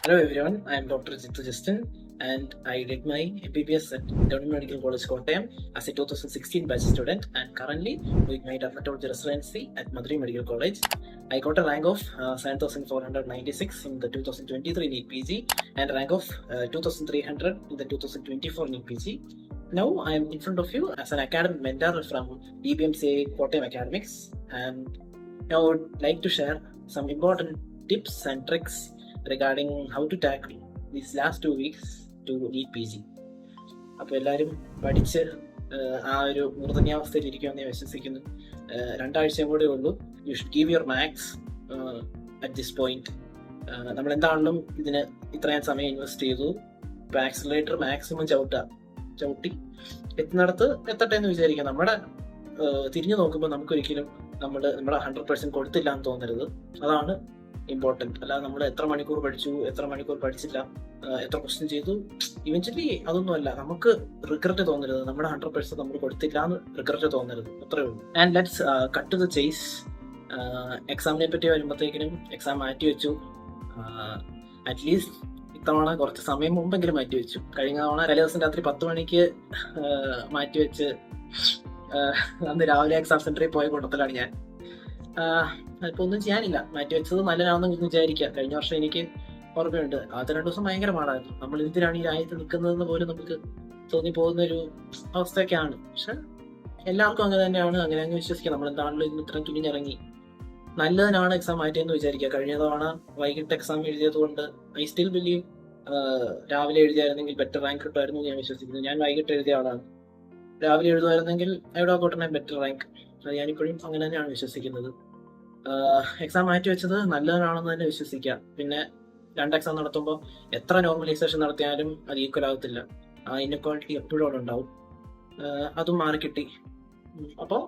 Hello everyone, I am Dr. Jithu Justin and I did my MBBS at Government Medical College Kottayam as a 2016 batch student and currently doing my dermatology residency at Madurai Medical College. I got a rank of 7,496 in the 2023 NEET PG and rank of 2,300 in the 2024 NEET PG. Now I am in front of you as an academic mentor from DBMCA Kottayam Academics, and I would like to share some important tips and tricks regarding how to tackle these last 2 weeks to NEET PG. അപ്പോൾ എല്ലാവരും പഠിച്ച് ആ ഒരു മൂർധന്യാവസ്ഥയിൽ ഇരിക്കുമെന്ന് ഞാൻ വിശ്വസിക്കുന്നു. 2 ആഴ്ചയും കൂടെ ഉള്ളൂ. You should give your max at this point. നമ്മൾ എന്താണെങ്കിലും ഇതിന് ഇത്രയും സമയം ഇൻവെസ്റ്റ് ചെയ്തു. ഇപ്പോൾ ആക്സിലറേറ്റർ മാക്സിമം ചവിട്ടി എത്തുന്നിടത്ത് എത്തട്ടെ എന്ന് വിചാരിക്കാം. നമ്മുടെ തിരിഞ്ഞു നോക്കുമ്പോൾ നമുക്കൊരിക്കലും നമ്മുടെ 100% കൊടുത്തില്ല എന്ന് തോന്നരുത്. അതാണ് ഇമ്പോർട്ടൻറ്റ്. അല്ലാതെ നമ്മൾ എത്ര മണിക്കൂർ പഠിച്ചു, എത്ര മണിക്കൂർ പഠിച്ചില്ല, എത്ര ക്വസ്റ്റ്യൻ ചെയ്തു, ഇവൻച്വലി അതൊന്നുമല്ല. നമുക്ക് റിഗ്രറ്റ് തോന്നരുത്. നമ്മുടെ 100% നമ്മൾ കൊടുത്തില്ല എന്ന് റിഗ്രറ്റ് തോന്നരുത്. അത്രേ ഉള്ളൂ. And let's cut to the chase. എക്സാമിനെ പറ്റി വരുമ്പോഴത്തേക്കിനും എക്സാം മാറ്റി വെച്ചു. അറ്റ്ലീസ്റ്റ് ഇത്തവണ കുറച്ച് സമയം മുമ്പെങ്കിലും മാറ്റി വെച്ചു. കഴിഞ്ഞ തവണ തലേ ദിവസം രാത്രി 10 മണിക്ക് മാറ്റിവെച്ച് അന്ന് രാവിലെ എക്സാം സെന്ററിൽ പോയ കൂട്ടത്തിലാണ് ഞാൻ. അതിപ്പോൾ ഒന്നും ചെയ്യാനില്ല. മാറ്റിവെച്ചത് നല്ലതാണെന്ന് വിചാരിക്കാം. കഴിഞ്ഞ വർഷം എനിക്ക് ഓർമ്മയുണ്ട്, ആദ്യത്തെ 2 ദിവസം ഭയങ്കര പാടായിരുന്നു. നമ്മൾ എന്തിനാണ് ഈ രാജ്യത്ത് നിൽക്കുന്നതെന്ന് പോലും നമുക്ക് തോന്നിപ്പോകുന്ന ഒരു അവസ്ഥയൊക്കെയാണ്. പക്ഷെ എല്ലാവർക്കും അങ്ങനെ തന്നെയാണ്. അങ്ങനെ അങ്ങ് വിശ്വസിക്കാം. നമ്മൾ എന്താണല്ലോ ഇന്ന് ഇത്രയും തുനിഞ്ഞിറങ്ങി നല്ലതിനാണ് എക്സാം മാറ്റിയെന്ന് വിചാരിക്കുക. കഴിഞ്ഞ തവണ വൈകിട്ട് എക്സാം എഴുതിയത് കൊണ്ട് ഐ സ്റ്റിൽ ബിലീവ് രാവിലെ എഴുതിയായിരുന്നെങ്കിൽ ബെറ്റർ റാങ്ക് കിട്ടുമായിരുന്നു ഞാൻ വിശ്വസിക്കുന്നു. ഞാൻ വൈകിട്ട് എഴുതിയ ആളാണ്. രാവിലെ എഴുതുമായിരുന്നെങ്കിൽ I would have gotten a better rank. അത് ഞാനിപ്പോഴും അങ്ങനെ തന്നെയാണ് വിശ്വസിക്കുന്നത്. എക്സാം മാറ്റി വെച്ചത് നല്ലതാണെന്ന് തന്നെ വിശ്വസിക്കാം. പിന്നെ 2 എക്സാം നടത്തുമ്പോൾ എത്ര നോർമലൈസേഷൻ നടത്തിയാലും അത് ഈക്വൽ ആകത്തില്ല. ആ ഇൻഇക്വാളിറ്റി എപ്പോഴും അവിടെ ഉണ്ടാവും. അതും മാറിക്കിട്ടി. അപ്പോൾ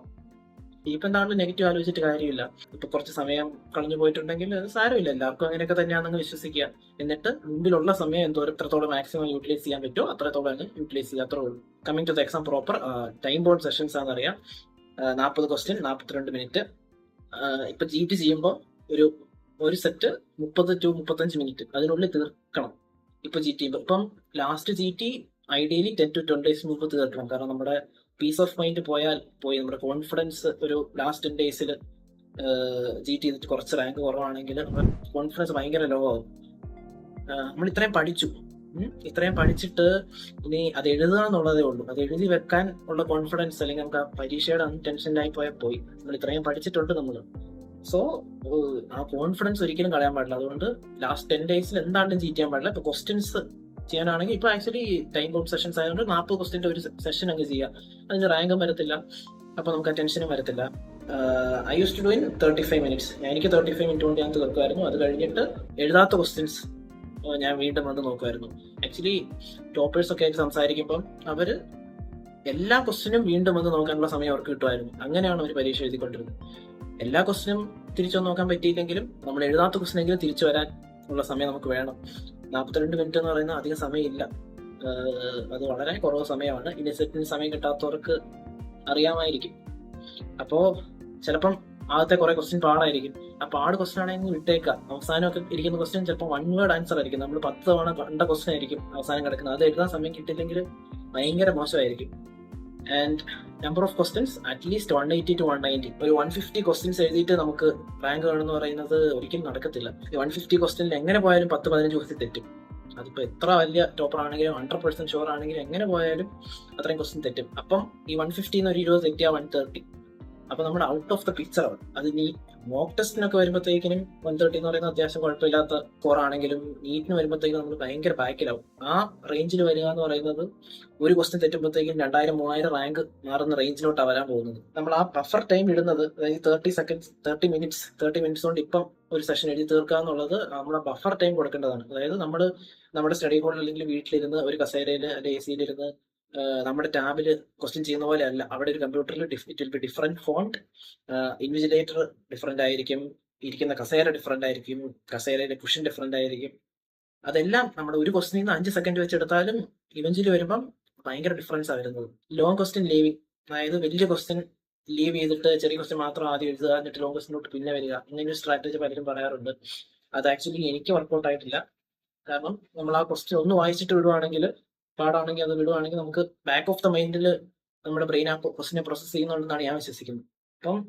ഇപ്പം എന്താണെങ്കിലും നെഗറ്റീവ് ആലോചിച്ചിട്ട് കാര്യമില്ല. ഇപ്പൊ കുറച്ച് സമയം കളഞ്ഞു പോയിട്ടുണ്ടെങ്കിൽ അത് സാരമില്ല. എല്ലാവർക്കും അങ്ങനെയൊക്കെ തന്നെയാണെന്ന് വിശ്വസിക്കുക. എന്നിട്ട് മുമ്പിലുള്ള സമയം എത്രത്തോളം മാക്സിമം യൂട്ടിലൈസ് ചെയ്യാൻ പറ്റുമോ അത്രത്തോളം അങ്ങ് യൂട്ടിലൈസ് ചെയ്യുക. അത്രേ ഉള്ളൂ. Coming to the exam proper time board sessions ആണെന്നറിയാം. 40 ക്വസ്റ്റ്യൻ 42 മിനിറ്റ്. ഇപ്പൊ GT ചെയ്യുമ്പോൾ ഒരു സെറ്റ് 30 to 35 മിനിറ്റ് അതിനുള്ളിൽ തീർക്കണം. ഇപ്പൊ GT ചെയ്യുമ്പോൾ ഇപ്പം last GT ideally 10 to 12 days മുമ്പ് തീർക്കണം. കാരണം നമ്മുടെ പീസ് ഓഫ് മൈൻഡ് പോയി നമ്മുടെ കോൺഫിഡൻസ് ഒരു ലാസ്റ്റ് 10 days GT ചെയ്തിട്ട് കുറച്ച് റാങ്ക് കുറവാണെങ്കിൽ നമ്മുടെ കോൺഫിഡൻസ് ഭയങ്കര ലോ ആവും. നമ്മൾ ഇത്രയും പഠിച്ചിട്ട് ഇനി അത് എഴുതുക എന്നുള്ളതേ ഉള്ളൂ. അത് എഴുതി വെക്കാൻ ഉള്ള കോൺഫിഡൻസ് അല്ലെങ്കിൽ നമുക്ക് ആ പരീക്ഷയുടെ ടെൻഷനായി പോയി. നമ്മൾ ഇത്രയും പഠിച്ചിട്ടുണ്ട് നമ്മൾ. സോ ആ കോൺഫിഡൻസ് ഒരിക്കലും കളയാൻ പാടില്ല. അതുകൊണ്ട് ലാസ്റ്റ് 10 days എന്താണ്ടും ചീറ്റ് ചെയ്യാൻ പാടില്ല. ഇപ്പൊ ക്വസ്റ്റ്യൻസ് ചെയ്യാനാണെങ്കിൽ ഇപ്പൊ ആക്ച്വലി ടൈം ബോർഡ് സെഷൻസ് ആയതുകൊണ്ട് 40 ക്വസ്റ്റ്യൻ്റെ ഒരു സെഷൻ അങ്ങ് ചെയ്യാം. അതിന് റാങ്കും വരത്തില്ല. അപ്പൊ നമുക്ക് ആ ടെൻഷനും വരത്തില്ല. I used to do in 35 minutes. എനിക്ക് 35 മിനിറ്റ് കൊണ്ട് ഞാൻ തീർക്കുമായിരുന്നു. അത് കഴിഞ്ഞിട്ട് എഴുതാത്ത ക്വസ്റ്റ്യൻസ് ഞാൻ വീണ്ടും വന്ന് നോക്കുമായിരുന്നു. ആക്ച്വലി ടോപ്പേഴ്സ് ഒക്കെ ആയിട്ട് സംസാരിക്കുമ്പം അവര് എല്ലാ ക്വസ്റ്റ്യനും വീണ്ടും വന്ന് നോക്കാനുള്ള സമയം അവർക്ക് കിട്ടുമായിരുന്നു. അങ്ങനെയാണ് അവർ പരീക്ഷ എഴുതിക്കൊണ്ടിരുന്നത്. എല്ലാ ക്വസ്റ്റ്യനും തിരിച്ചു നോക്കാൻ പറ്റിയില്ലെങ്കിലും നമ്മൾ എഴുതാത്ത ക്വസ്റ്റ്യനെങ്കിലും തിരിച്ചു വരാൻ ഉള്ള സമയം നമുക്ക് വേണം. 42 മിനിറ്റ് എന്ന് പറയുന്നത് അധികം സമയമില്ല. അത് വളരെ കുറവ് സമയമാണ്. ഇനി സെറ്റിന് സമയം കിട്ടാത്തവർക്ക് അറിയാമായിരിക്കും. അപ്പോൾ ചിലപ്പം ആദ്യത്തെ കുറെ ക്വസ്റ്റ്യൻ പാടായിരിക്കും. ആ പാട് ക്വസ്റ്റ്യൻ ആണെങ്കിൽ വിട്ടേക്കാം. അവസാനമൊക്കെ ഇരിക്കുന്ന ക്വസ്റ്റ്യൻ ചിലപ്പോൾ 1 word ആൻസർ ആയിരിക്കും. നമ്മൾ 10 തവണ കണ്ട ക്വസ്റ്റ്യൻ ആയിരിക്കും അവസാനം കിടക്കുന്നത്. അത് എഴുതാൻ സമയം കിട്ടിയില്ലെങ്കിൽ ഭയങ്കര മോശമായിരിക്കും. And number of questions at least 180 to 190. ഒരു 150 ക്വസ്റ്റ്യൻസ് എഴുതിയിട്ട് നമുക്ക് റാങ്ക് വേണമെന്ന് പറയുന്നത് ഒരിക്കലും നടക്കത്തില്ല. 150 ക്വസ്റ്റ്യനിൽ എങ്ങനെ പോയാലും 10-15 ക്വസ്റ്റ്യൻ തെറ്റും. അതിപ്പോൾ എത്ര വലിയ ടോപ്പർ ആണെങ്കിലും 100% ഷുവർ ആണെങ്കിലും എങ്ങനെ പോയാലും അത്രയും ക്വസ്റ്റ്യൻ തെറ്റും. അപ്പം ഈ 150 ഒരു 20 തെറ്റിയാൽ 130. അപ്പൊ നമ്മൾ ഔട്ട് ഓഫ് ദ പിക്ചർ ആവും. അത് മോക്ക് ടെസ്റ്റിനൊക്കെ വരുമ്പോഴത്തേക്കിനും 130 എന്ന് പറയുന്നത് അത്യാവശ്യം കുഴപ്പമില്ലാത്ത സ്കോർ ആണെങ്കിലും നീറ്റിന് വരുമ്പോഴത്തേക്കും നമ്മൾ ഭയങ്കര ബാക്കിലാവും. ആ റേഞ്ചിൽ വരിക എന്ന് പറയുന്നത് ഒരു ക്വസ്റ്റ്യൻ തെറ്റുമ്പോഴത്തേക്കും 2000-3000 റാങ്ക് മാറുന്ന റേഞ്ചിലോട്ടാണ് വരാൻ പോകുന്നത്. നമ്മൾ ആ ബഫർ ടൈം ഇടുന്നത്, അതായത് 30 മിനിറ്റ്സ് കൊണ്ട് ഇപ്പം ഒരു സെഷൻ എഴുതി തീർക്കുക എന്നുള്ളത് നമ്മളെ ബഫർ ടൈം കൊടുക്കേണ്ടതാണ്. അതായത് നമ്മുടെ സ്റ്റഡി ഹോളിൽ അല്ലെങ്കിൽ വീട്ടിലിരുന്ന് ഒരു കസേരയിൽ അല്ലെങ്കിൽ AC ഇരുന്ന് നമ്മുടെ ടാബിൽ ക്വസ്റ്റ്യൻ ചെയ്യുന്ന പോലെ അല്ല. അവിടെ ഒരു കമ്പ്യൂട്ടറിൽ it will be different font, invigilator different ആയിരിക്കും, ഇരിക്കുന്ന കസേര ഡിഫറെന്റ് ആയിരിക്കും, കസേരയിലെ കുഷൻ ഡിഫറെന്റ് ആയിരിക്കും. അതെല്ലാം നമ്മുടെ ഒരു ക്വസ്റ്റിനിൽ നിന്ന് 5 സെക്കൻഡ് വെച്ചെടുത്താലും ഇവഞ്ചലി വരുമ്പം ഭയങ്കര ഡിഫറൻസ് ആണ് വരുന്നത്. ലോങ് ക്വസ്റ്റ്യൻ ലീവിങ്, അതായത് വലിയ ക്വസ്റ്റ്യൻ ലീവ് ചെയ്തിട്ട് ചെറിയ ക്വസ്റ്റ്യൻ മാത്രം ആദ്യം എഴുതുക, എന്നിട്ട് ലോങ് ക്വസ്റ്റിനോട്ട് പിന്നെ വരിക, ഇങ്ങനെ ഒരു സ്ട്രാറ്റജി പലരും പറയാറുണ്ട്. അത് ആക്ച്വലി എനിക്ക് വർക്കൗട്ട് ആയിട്ടില്ല. കാരണം നമ്മൾ ആ ക്വസ്റ്റ്യൻ ഒന്ന് വായിച്ചിട്ട് വിടുവാണെങ്കിൽ, പാടാണെങ്കിൽ അത് വിടുവാണെങ്കിൽ നമുക്ക് ബാക്ക് ഓഫ് ദ മൈൻഡിൽ നമ്മുടെ ബ്രെയിൻ ആ ക്വസ്റ്റിനെ പ്രോസസ് ചെയ്യുന്നുണ്ടെന്നാണ് ഞാൻ വിശ്വസിക്കുന്നത്. അപ്പം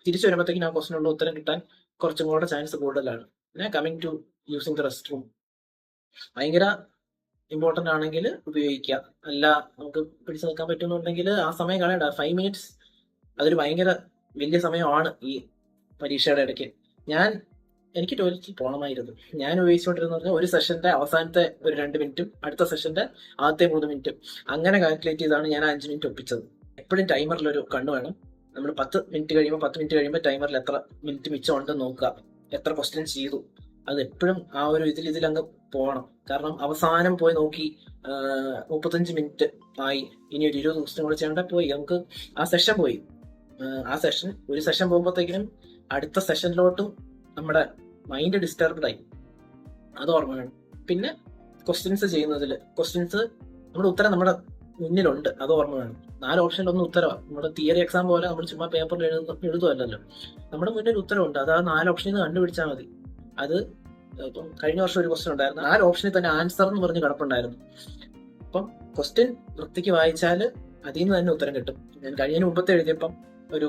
തിരിച്ചു വരുമ്പോഴത്തേക്കും ആ ക്വസ്റ്റിനുള്ള ഉത്തരം കിട്ടാൻ കുറച്ചും കൂടെ ചാൻസ് കൂടുതലാണ്. പിന്നെ coming to using the rest room, ഭയങ്കര ഇമ്പോർട്ടൻ്റ് ആണെങ്കിൽ ഉപയോഗിക്കുക. അല്ല നമുക്ക് പിടിച്ചു നിൽക്കാൻ പറ്റുന്നുണ്ടെങ്കിൽ ആ സമയം കളയണ്ട. 5 മിനിറ്റ്സ് അതൊരു ഭയങ്കര വലിയ സമയമാണ് ഈ പരീക്ഷയുടെ ഇടയ്ക്ക്. എനിക്ക് ടോയ്ലറ്റിൽ പോകണമായിരുന്നു. ഞാൻ ഉപയോഗിച്ചുകൊണ്ടിരുന്ന പറഞ്ഞാൽ ഒരു സെഷന്റെ അവസാനത്തെ ഒരു 2 മിനിറ്റും അടുത്ത സെഷന്റെ ആദ്യത്തെ 3 മിനിറ്റും അങ്ങനെ കാൽക്കുലേറ്റ് ചെയ്താണ് ഞാൻ 5 മിനിറ്റ് ഒപ്പിച്ചത്. എപ്പോഴും ടൈമറിൽ ഒരു കണ്ണു വേണം. നമ്മൾ 10 മിനിറ്റ് കഴിയുമ്പോൾ ടൈമറിൽ എത്ര മിനിറ്റ് മിച്ചം ഉണ്ടെന്ന് നോക്കുക, എത്ര ക്വസ്റ്റ്യൻ ചെയ്തു. അത് എപ്പോഴും ആ ഒരു ഇതിലങ്ങ് പോകണം. കാരണം അവസാനം പോയി നോക്കി 35 മിനിറ്റ് ആയി, ഇനി ഒരു 20 ക്വസ്റ്റ്യൻ കൂടെ ചെയ്യേണ്ട, പോയി നമുക്ക് ആ സെഷൻ പോയി. ഒരു സെഷൻ പോകുമ്പോഴത്തേക്കിനും അടുത്ത സെഷനിലോട്ടും നമ്മുടെ മൈൻഡ് ഡിസ്റ്റർബ്ഡ് ആയി. അത് ഓർമ്മ വേണം. പിന്നെ ക്വസ്റ്റ്യൻസ് ചെയ്യുന്നതിൽ നമ്മുടെ ഉത്തരം നമ്മുടെ മുന്നിലുണ്ട്, അത് ഓർമ്മ വേണം. 4 ഓപ്ഷനിലൊന്നും ഉത്തരവാണ്. നമ്മുടെ തിയറി എക്സാം പോലെ നമ്മൾ ചുമ്മാ പേപ്പറിൽ എഴുതുമല്ലോ. നമ്മുടെ മുന്നിൽ ഉത്തരവുണ്ട്, അത് ആ 4 ഓപ്ഷനിൽ നിന്ന് കണ്ടുപിടിച്ചാൽ മതി. അത് ഇപ്പം കഴിഞ്ഞ വർഷം ഒരു ക്വസ്റ്റ്യൻ ഉണ്ടായിരുന്നു, 4 ഓപ്ഷനിൽ തന്നെ ആൻസർ എന്ന് പറഞ്ഞ് കിടപ്പുണ്ടായിരുന്നു. അപ്പം ക്വസ്റ്റ്യൻ വൃത്തിക്ക് വായിച്ചാൽ അതിൽ നിന്ന് തന്നെ ഉത്തരം കിട്ടും. ഞാൻ കഴിഞ്ഞ മുമ്പത്തെ എഴുതിയപ്പം ഒരു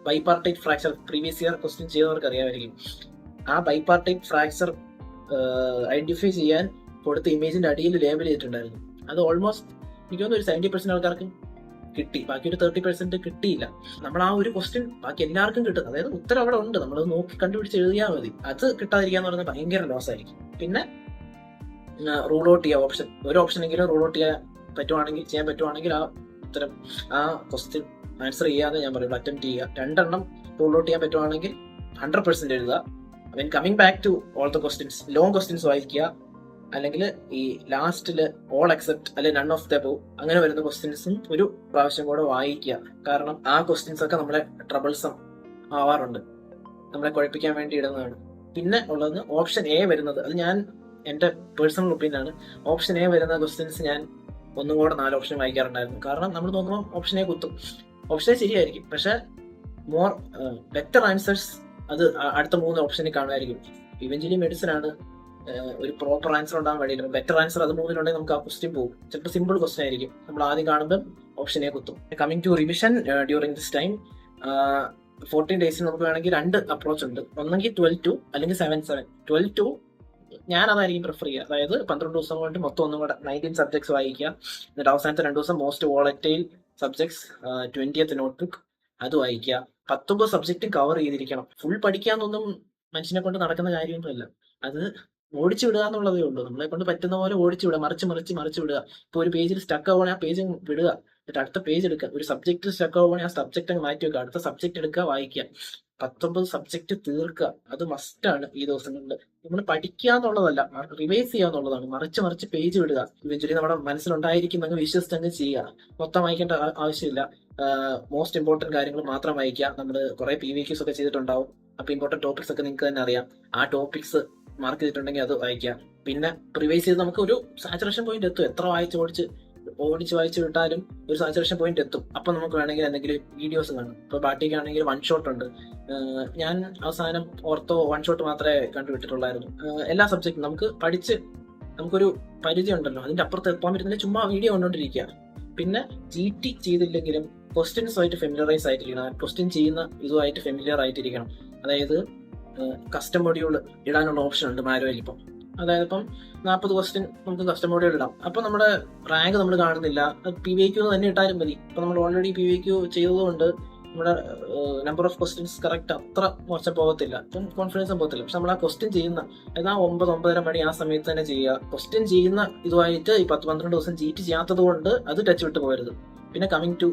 bipartite fracture previous year question ചെയ്തവർക്ക് അറിയാമായിരിക്കും. ആ ബൈപാർട്ടൈറ്റ് ഫ്രാക്ചർ ഐഡന്റിഫൈ ചെയ്യാൻ കൊടുത്ത ഇമേജിന്റെ അടിയിൽ ലേബൽ ചെയ്തിട്ടുണ്ടായിരുന്നു. അത് ഓൾമോസ്റ്റ് എനിക്ക് തോന്നുന്നു ഒരു 70% ആൾക്കാർക്ക് കിട്ടി, ബാക്കി ഒരു 30% കിട്ടിയില്ല. നമ്മൾ ആ ഒരു ക്വസ്റ്റ്യൻ ബാക്കി എല്ലാവർക്കും കിട്ടും, അതായത് ഉത്തരം അവിടെ ഉണ്ട്, നമ്മൾ നോക്കി കണ്ടുപിടിച്ച് എഴുതിയാൽ മതി. അത് കിട്ടാതിരിക്കാന്ന് പറയുന്നത് ഭയങ്കര ലോസ് ആയിരിക്കും. പിന്നെ റൂൾ ഔട്ട് ചെയ്യുക, ഒരു ഓപ്ഷനെങ്കിലും റൂൾ ഔട്ട് ചെയ്യാൻ പറ്റുവാണെങ്കിൽ ആ ഉത്തരം ആ ക്വസ്റ്റ്യൻ ആൻസർ ചെയ്യാതെ ഞാൻ പറയുള്ളൂ അറ്റംപ്റ്റ് ചെയ്യുക. 2 എണ്ണം റൂൾ ഔട്ട് ചെയ്യാൻ പറ്റുവാണെങ്കിൽ 100% എഴുതുക. When coming back to all the questions, long questions വായിക്കുക, അല്ലെങ്കിൽ ഈ ലാസ്റ്റില് ഓൾ എക്സെപ്റ്റ് അല്ലെങ്കിൽ നൺ ഓഫ് ദ അബവ് അങ്ങനെ വരുന്ന ക്വസ്റ്റ്യൻസും ഒരു പ്രാവശ്യം കൂടെ വായിക്കുക. കാരണം ആ ക്വസ്റ്റ്യൻസ് ഒക്കെ നമ്മളെ ട്രബിൾസം ആവാറുണ്ട്, നമ്മളെ കുഴപ്പിക്കാൻ വേണ്ടി ഇടുന്നതാണ്. പിന്നെ ഉള്ളത് ഓപ്ഷൻ എ വരുന്നത്, അത് എൻ്റെ പേഴ്സണൽ ഒപ്പീനിയൻ ആണ്. ഓപ്ഷൻ എ വരുന്ന ക്വസ്റ്റ്യൻസ് ഞാൻ ഒന്നും കൂടെ 4 ഓപ്ഷൻ വായിക്കാറുണ്ടായിരുന്നു. കാരണം നമ്മൾ നോക്കുമ്പോൾ ഓപ്ഷൻ എ കുത്തും, ഓപ്ഷൻ എ ശരിയായിരിക്കും, പക്ഷെ മോർ ബെറ്റർ ആൻസേഴ്സ് അത് അടുത്ത 3 ഓപ്ഷനിൽ കാണുമായിരിക്കും. ഇവഞ്ച്വലി മെഡിസിൻ ആണ്, ഒരു പ്രോപ്പർ ആൻസർ ഉണ്ടാകാൻ വേണ്ടിയിട്ട് ബെറ്റർ ആൻസർ അത് 3 നമുക്ക് ആ ക്വസ്റ്റ്യൻ പോകും. ചിലപ്പോൾ സിമ്പിൾ ക്വസ്റ്റ്യൻ ആയിരിക്കും, നമ്മൾ ആദ്യം കാണുമ്പോൾ ഓപ്ഷനെ കുത്തും. Coming to revision during this time, 14 ഡേയ്സിൽ നമുക്ക് വേണമെങ്കിൽ 2 അപ്രോച്ച് ഉണ്ട്. ഒന്നെങ്കിൽ 12-2 അല്ലെങ്കിൽ 7-7. 12-2 ഞാൻ അതായിരിക്കും പ്രിഫർ ചെയ്യുക. അതായത് 12 ദിവസം കൊണ്ട് മൊത്തം ഒന്നും കൂടെ 19 സബ്ജക്ട്സ് വായിക്കുക. എന്നിട്ട് അവസാനത്തെ 2 ദിവസം most volatile subjects 20th notebook അത് വായിക്കുക. 19 സബ്ജക്റ്റ് കവർ ചെയ്തിരിക്കണം. ഫുൾ പഠിക്കാന്നൊന്നും മനുഷ്യനെ കൊണ്ട് നടക്കുന്ന കാര്യമൊന്നുമില്ല. അത് ഓടിച്ചു വിടുക എന്നുള്ളതേ ഉള്ളൂ. നമ്മളെ കൊണ്ട് പറ്റുന്ന പോലെ ഓടിച്ചു വിടുക, മറിച്ച് വിടുക. ഇപ്പോൾ ഒരു പേജിൽ സ്റ്റക്ക് ആവുകയാണെങ്കിൽ ആ പേജ് വിടുക, എന്നിട്ട് അടുത്ത പേജ് എടുക്കുക. ഒരു സബ്ജക്റ്റ് സ്റ്റക്ക് ആവുകയാണെങ്കിൽ ആ സബ്ജക്റ്റ് അങ്ങ് മാറ്റി വെക്കുക, അടുത്ത സബ്ജക്റ്റ് എടുക്കുക, വായിക്കുക. 19 സബ്ജക്റ്റ് തീർക്കുക, അത് മസ്റ്റാണ് ഈ ദിവസങ്ങളിൽ. നമ്മൾ പഠിക്കുക എന്നുള്ളതല്ല, റിവൈസ് ചെയ്യുക എന്നുള്ളതാണ്. മറിച്ച് പേജ് വിടുക. ഇവഞ്ച്വലി നമ്മുടെ മനസ്സിലുണ്ടായിരിക്കും വിശ്വസിച്ചങ്ങ് ചെയ്യുക. മൊത്തം വായിക്കേണ്ട ആവശ്യമില്ല. മോസ്റ്റ് ഇമ്പോർട്ടന്റ് കാര്യങ്ങൾ മാത്രം വായിക്കുക. നമ്മൾ കുറെ PVQs ഒക്കെ ചെയ്തിട്ടുണ്ടാവും, അപ്പൊ ഇമ്പോർട്ടന്റ് ടോപ്പിക്സ് ഒക്കെ നിങ്ങൾക്ക് തന്നെ അറിയാം. ആ ടോപ്പിക്സ് മാർക്ക് ചെയ്തിട്ടുണ്ടെങ്കിൽ അത് വായിക്കാം. പിന്നെ റിവൈസ് ചെയ്ത് നമുക്ക് ഒരു സാച്ചുറേഷൻ പോയിന്റ് എത്തും. എത്ര വായിച്ച് വിട്ടാലും ഒരു സാച്ചുറേഷൻ പോയിന്റ് എത്തും. അപ്പൊ നമുക്ക് വേണമെങ്കിൽ എന്തെങ്കിലും വീഡിയോസ് കാണും. ഇപ്പൊ ബാട്ടിക്കാണെങ്കിൽ 1 ഷോട്ട് ഉണ്ട്. ഞാൻ അവസാനം ഓർത്തോ 1 ഷോട്ട് മാത്രമേ കണ്ടുവിട്ടിട്ടുള്ളായിരുന്നു. എല്ലാ സബ്ജക്റ്റും നമുക്കൊരു പരിചയം ഉണ്ടല്ലോ, അതിന്റെ അപ്പുറത്ത് എത്താൻ പറ്റുന്നില്ല, ചുമ്മാ വീഡിയോ കണ്ടോണ്ടിരിക്കുക. പിന്നെ GT ചെയ്തില്ലെങ്കിലും ക്വസ്റ്റ്യൻസുമായിട്ട് ഫെമിലിയറൈസ് ആയിട്ടിരിക്കണം. ക്വസ്റ്റ്യൻ ചെയ്യുന്ന ഇതുമായിട്ട് ഫെമിലിയർ ആയിട്ടിരിക്കണം. അതായത് കസ്റ്റം മൊഡ്യൂൾ ഇടാനുള്ള ഓപ്ഷൻ ഉണ്ട് മാനുവൽ. ഇപ്പം അതായത് ഇപ്പം 40 ക്വസ്റ്റ്യൻ നമുക്ക് കസ്റ്റം മൊഡ്യൂൾ ഇടാം. അപ്പം നമ്മുടെ റാങ്ക് നമ്മൾ കാണുന്നില്ല, PVQ തന്നെ ഇട്ടാലും മതി. ഇപ്പം നമ്മൾ ഓൾറെഡി PVQ ചെയ്തതുകൊണ്ട് നമ്മുടെ നമ്പർ ഓഫ് ക്വസ്റ്റ്യൻസ് കറക്റ്റ് അത്ര മോശം പോകത്തില്ല, അപ്പം കോൺഫിഡൻസും പോകത്തില്ല. പക്ഷെ നമ്മൾ ആ ക്വസ്റ്റ്യൻ ചെയ്യുന്ന 9-9:30 മണി ആ സമയത്ത് തന്നെ ചെയ്യുക. ക്വസ്റ്റ്യൻ ചെയ്യുന്ന ഇതുമായിട്ട് ഈ 10-12 ദിവസം GT ചെയ്യാത്തത് കൊണ്ട് അത് ടച്ച് വിട്ട് പോകരുത്. പിന്നെ coming to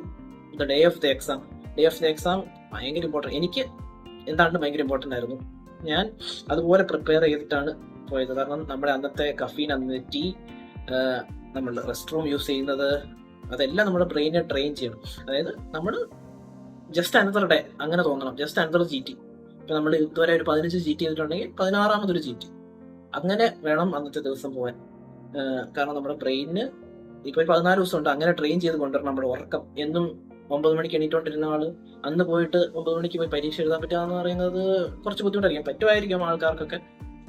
the day of the exam ഭയങ്കര ഇമ്പോർട്ടൻറ്റ്. എനിക്ക് എന്താണ്ട് ഭയങ്കര ഇമ്പോർട്ടൻ്റ് ആയിരുന്നു. ഞാൻ അതുപോലെ പ്രിപ്പയർ ചെയ്തിട്ടാണ് പോയത്. കാരണം നമ്മുടെ അന്നത്തെ കഫീൻ, അന്ന് ടീ, നമ്മൾ റെസ്റ്റ് റൂം യൂസ് ചെയ്യുന്നത്, അതെല്ലാം നമ്മുടെ ബ്രെയിനെ ട്രെയിൻ ചെയ്യണം. അതായത് നമ്മൾ ജസ്റ്റ് അനദർ ഡേ അങ്ങനെ തോന്നണം, ജസ്റ്റ് അനദർ GT. ഇപ്പം നമ്മൾ ഇതുവരെ ഒരു 15 GT ചെയ്തിട്ടുണ്ടെങ്കിൽ 16ാമതൊരു GT അങ്ങനെ വേണം അന്നത്തെ ദിവസം പോകാൻ. കാരണം നമ്മുടെ ബ്രെയിനിന് ഇപ്പോൾ 14 ദിവസം ഉണ്ട്, അങ്ങനെ ട്രെയിൻ ചെയ്ത് കൊണ്ടുവരണം. നമ്മുടെ ഉറക്കം എന്നും 9 മണിക്ക് എണീറ്റോണ്ടിരുന്ന ആള് അന്ന് പോയിട്ട് 9 മണിക്ക് പോയി പരീക്ഷ എഴുതാൻ പറ്റുക എന്ന് പറയുന്നത് കുറച്ച് ബുദ്ധിമുട്ടായിരിക്കും. പറ്റുമായിരിക്കും ആൾക്കാർക്കൊക്കെ,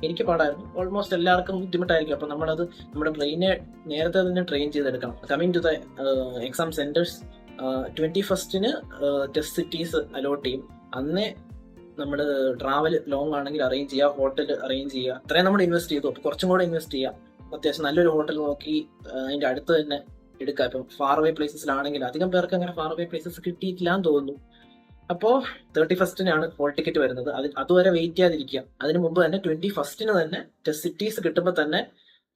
എനിക്ക് പാടായിരുന്നു. ഓൾമോസ്റ്റ് എല്ലാവർക്കും ബുദ്ധിമുട്ടായിരിക്കും. അപ്പോൾ നമ്മളത് നമ്മുടെ ബ്രെയിനെ നേരത്തെ തന്നെ ട്രെയിൻ ചെയ്തെടുക്കണം. Coming to the exam centres, 21st test cities allot ചെയ്യും. അന്നേ നമ്മൾ ട്രാവൽ ലോങ് ആണെങ്കിൽ അറേഞ്ച് ചെയ്യുക, ഹോട്ടൽ അറേഞ്ച് ചെയ്യുക. അത്രയും നമ്മൾ ഇൻവെസ്റ്റ് ചെയ്തു. അപ്പോൾ കുറച്ചും കൂടെ ഇൻവെസ്റ്റ് ചെയ്യുക. അത്യാവശ്യം നല്ലൊരു ഹോട്ടൽ നോക്കി അതിൻ്റെ അടുത്ത് തന്നെ എടുക്കുക. ഇപ്പം ഫാർ അവേ പ്ലേസസിലാണെങ്കിൽ അധികം പേർക്ക് അങ്ങനെ ഫാർ അവേ പ്ലേസസ് കിട്ടിയിട്ടില്ല എന്ന് തോന്നുന്നു. അപ്പോൾ 31st ഹോൾ ടിക്കറ്റ് വരുന്നത്. അതുവരെ വെയിറ്റ് ചെയ്യാതിരിക്കുക. അതിന് മുമ്പ് തന്നെ 21st തന്നെ ടെസ്റ്റ് സിറ്റീസ് കിട്ടുമ്പോൾ തന്നെ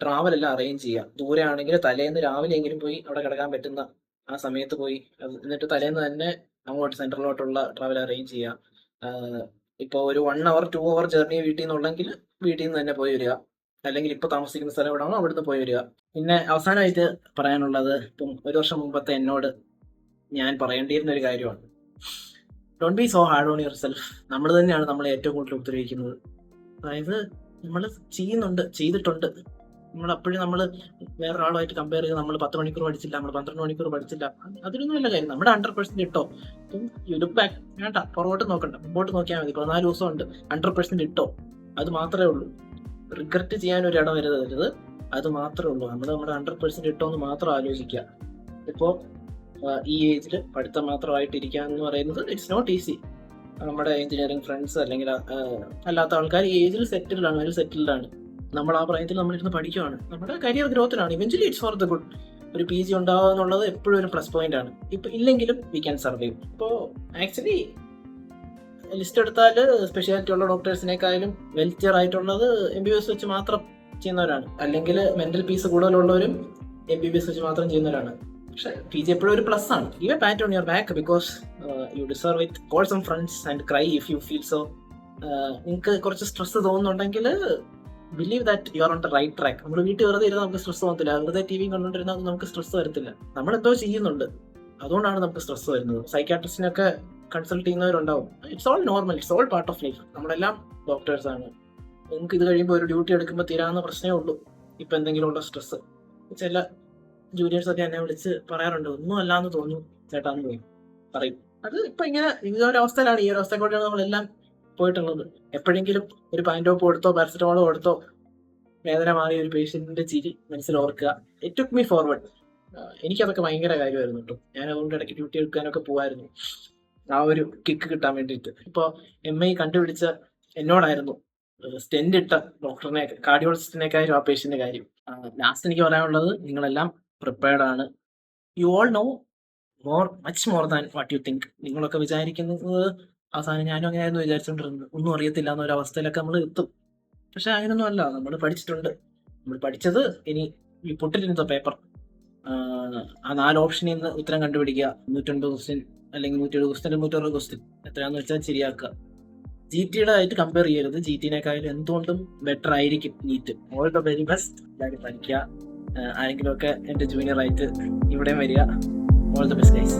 ട്രാവൽ എല്ലാം അറേഞ്ച് ചെയ്യുക. ദൂരെ ആണെങ്കിൽ തലേന്ന് രാവിലെ എങ്കിലും പോയി അവിടെ കിടക്കാൻ പറ്റുന്ന ആ സമയത്ത് പോയി, എന്നിട്ട് തലേന്ന് തന്നെ അങ്ങോട്ട് സെൻട്രലിലോട്ടുള്ള ട്രാവൽ അറേഞ്ച് ചെയ്യുക. ഇപ്പോൾ ഒരു 1 hour 2 hour ജേർണി വീട്ടിൽ നിന്നുണ്ടെങ്കിൽ വീട്ടിൽ നിന്ന് തന്നെ പോയി വരിക. അല്ലെങ്കിൽ ഇപ്പോൾ താമസിക്കുന്ന സ്ഥലം എവിടെയാണോ അവിടുന്ന് പോയി വരിക. പിന്നെ അവസാനമായിട്ട് പറയാനുള്ളത്, ഇപ്പം 1 വർഷം മുമ്പത്തെ എന്നോട് ഞാൻ പറയേണ്ടിയിരുന്ന ഒരു കാര്യമാണ്. Don't be so hard on your self. നമ്മൾ തന്നെയാണ് നമ്മളെ ഏറ്റവും കൂടുതൽ ഉപദ്രവിക്കുന്നത്. അതായത് നമ്മൾ ചെയ്തിട്ടുണ്ട്. അപ്പോഴും നമ്മൾ വേറൊരാളുമായിട്ട് കമ്പയർ ചെയ്ത് നമ്മൾ 10 മണിക്കൂർ പഠിച്ചില്ല, നമ്മൾ 12 മണിക്കൂർ പഠിച്ചില്ല, അതൊന്നും നല്ല കാര്യം. നമ്മുടെ 100% ഇട്ടോ. ഇപ്പം യു ലുക്ക് ബാക്ക്, വേണ്ട പുറകോട്ട് നോക്കണ്ട, മുമ്പോട്ട് നോക്കിയാൽ മതി. 14 ദിവസം ഉണ്ട്, 100% ഇട്ടോ. അത് മാത്രമേ ഉള്ളൂ. റിഗ്രറ്റ് ചെയ്യാൻ ഒരു ഇടം വരുന്നത് അത് മാത്രമേ ഉള്ളൂ. നമ്മുടെ 100% ഇട്ടോ എന്ന് മാത്രം ആലോചിക്കുക. ഇപ്പോൾ ഈ ഏജിൽ പഠിത്തം മാത്രമായിട്ടിരിക്കുക എന്ന് പറയുന്നത് ഇറ്റ്സ് നോട്ട് ഈസി. നമ്മുടെ എഞ്ചിനീയറിംഗ് ഫ്രണ്ട്സ് അല്ലെങ്കിൽ അല്ലാത്ത ആൾക്കാർ ഈ ഏജിൽ സെറ്റിൽഡ് ആണ്. നമ്മൾ ആ പ്രായത്തിൽ നമ്മളിരുന്ന് പഠിക്കുകയാണ്. നമ്മുടെ കരിയർ ഗ്രോത്തിനാണ്. Eventually it's for the good. ഒരു PG ഉണ്ടാവുക എന്നുള്ളത് എപ്പോഴും ഒരു പ്ലസ് പോയിന്റ് ആണ്. ഇപ്പം ഇല്ലെങ്കിലും വി ക്യാൻ സർവൈവ്. ഇപ്പോൾ ആക്ച്വലി ലിസ്റ്റ് എടുത്താൽ സ്പെഷ്യാലിറ്റി ഉള്ള ഡോക്ടേഴ്സിനേക്കാളും വെൽത്തിയർ ആയിട്ടുള്ളത് MBBS വെച്ച് മാത്രം ചെയ്യുന്നവരാണ്. അല്ലെങ്കിൽ മെന്റൽ പീസ് കൂടുതലുള്ളവരും MBBS വെച്ച് മാത്രം ചെയ്യുന്നവരാണ്. പക്ഷേ PG എപ്പോഴും ഒരു പ്ലസ് ആണ്. Give a pat on your back because you deserve it. Call some friends and cry if you feel so. നിങ്ങൾക്ക് കുറച്ച് സ്ട്രെസ് തോന്നുന്നുണ്ടെങ്കിൽ believe that you are on the right track. നമ്മൾ വീട്ടിൽ വെറുതെ ഇരുന്നാൽ നമുക്ക് സ്ട്രെസ് തോന്നത്തില്ല. വെറുതെ TV കണ്ടുകൊണ്ടിരുന്നാൽ നമുക്ക് സ്ട്രെസ് വരത്തില്ല. നമ്മളെന്തോ ചെയ്യുന്നുണ്ട്, അതുകൊണ്ടാണ് നമുക്ക് സ്ട്രെസ് വരുന്നത്. സൈക്കാട്രിസ്റ്റിനൊക്കെ കൺസൾട്ട് ചെയ്യുന്നവരുണ്ടാവും. It's all normal, it's all part of life. നമ്മളെല്ലാം ഡോക്ടേഴ്സ് ആണ്. നിങ്ങൾക്ക് ഇത് കഴിയുമ്പോൾ ഒരു ഡ്യൂട്ടി എടുക്കുമ്പോൾ തീരാവുന്ന പ്രശ്നമേ ഉള്ളൂ ഇപ്പം എന്തെങ്കിലും ഉള്ള സ്ട്രെസ്. ചില ജൂനിയേഴ്സൊക്കെ എന്നെ വിളിച്ച് പറയാറുണ്ട്, ഒന്നും അല്ലാന്ന് തോന്നുന്നു ചേട്ടാന്ന് പോയി പറയും. അത് ഇപ്പം ഇങ്ങനെ ഈ ഒരു അവസ്ഥയിലാണ്, ഈ ഒരു അവസ്ഥയിലൂടെയാണ് നമ്മളെല്ലാം പോയിട്ടുള്ളത്. എപ്പോഴെങ്കിലും ഒരു പാൻറ്റോപ്പ് കൊടുത്തോ പാരസെറ്റമോളോ കൊടുത്തോ വേദന മാറിയ ഒരു പേഷ്യന്റിന്റെ ചിരി മനസ്സിൽ ഓർക്കുക. It took me forward. എനിക്കതൊക്കെ ഭയങ്കര കാര്യമായിരുന്നു കേട്ടോ. ഞാൻ അതുകൊണ്ട് ഇടയ്ക്ക് ഡ്യൂട്ടി എടുക്കാനൊക്കെ പോകുമായിരുന്നു, ആ ഒരു കിക്ക് കിട്ടാൻ വേണ്ടിയിട്ട്. ഇപ്പോൾ MI കണ്ടുപിടിച്ച എന്നോടായിരുന്നു സ്റ്റെന്റ് ഇട്ട ഡോക്ടറിനെ, കാർഡിയോളജിസ്റ്റിനേക്കാളും ആ പേഷ്യന്റിന്റെ കാര്യം. ലാസ്റ്റ് എനിക്ക് പറയാനുള്ളത്, നിങ്ങളെല്ലാം പ്രിപ്പയർഡ് ആണ്. You all no much more than what you think. നിങ്ങളൊക്കെ വിചാരിക്കുന്നത്, അവസാനം ഞാനും അങ്ങനെയായിരുന്നു വിചാരിച്ചുകൊണ്ടിരുന്നത്, ഒന്നും അറിയത്തില്ല എന്നൊരു അവസ്ഥയിലൊക്കെ നമ്മൾ എത്തും. പക്ഷെ അങ്ങനെയൊന്നും അല്ല. നമ്മൾ പഠിച്ചിട്ടുണ്ട്. നമ്മൾ പഠിച്ചത് ഇനി ഈ പുട്ടിലിരുന്ന പേപ്പർ, ആ 4 ഓപ്ഷനിൽ നിന്ന് ഉത്തരം കണ്ടുപിടിക്കുക. 150 ക്വസ്റ്റ്യൻ അല്ലെങ്കിൽ 170 ക്വസ്റ്റ്യൻ, 160 ക്വസ്റ്റ്യൻ എത്രയാണെന്ന് വെച്ചാൽ ശരിയാക്കുക. GTയുടെ ആയിട്ട് കമ്പയർ ചെയ്യരുത്. GTനേക്കാളും എന്തുകൊണ്ടും ബെറ്റർ ആയിരിക്കും NEET. All the very best. എല്ലാവരും പഠിക്കുക. ആരെങ്കിലുമൊക്കെ എൻ്റെ ജൂനിയർ ആയിട്ട് ഇവിടെ വരിക. All the best guys.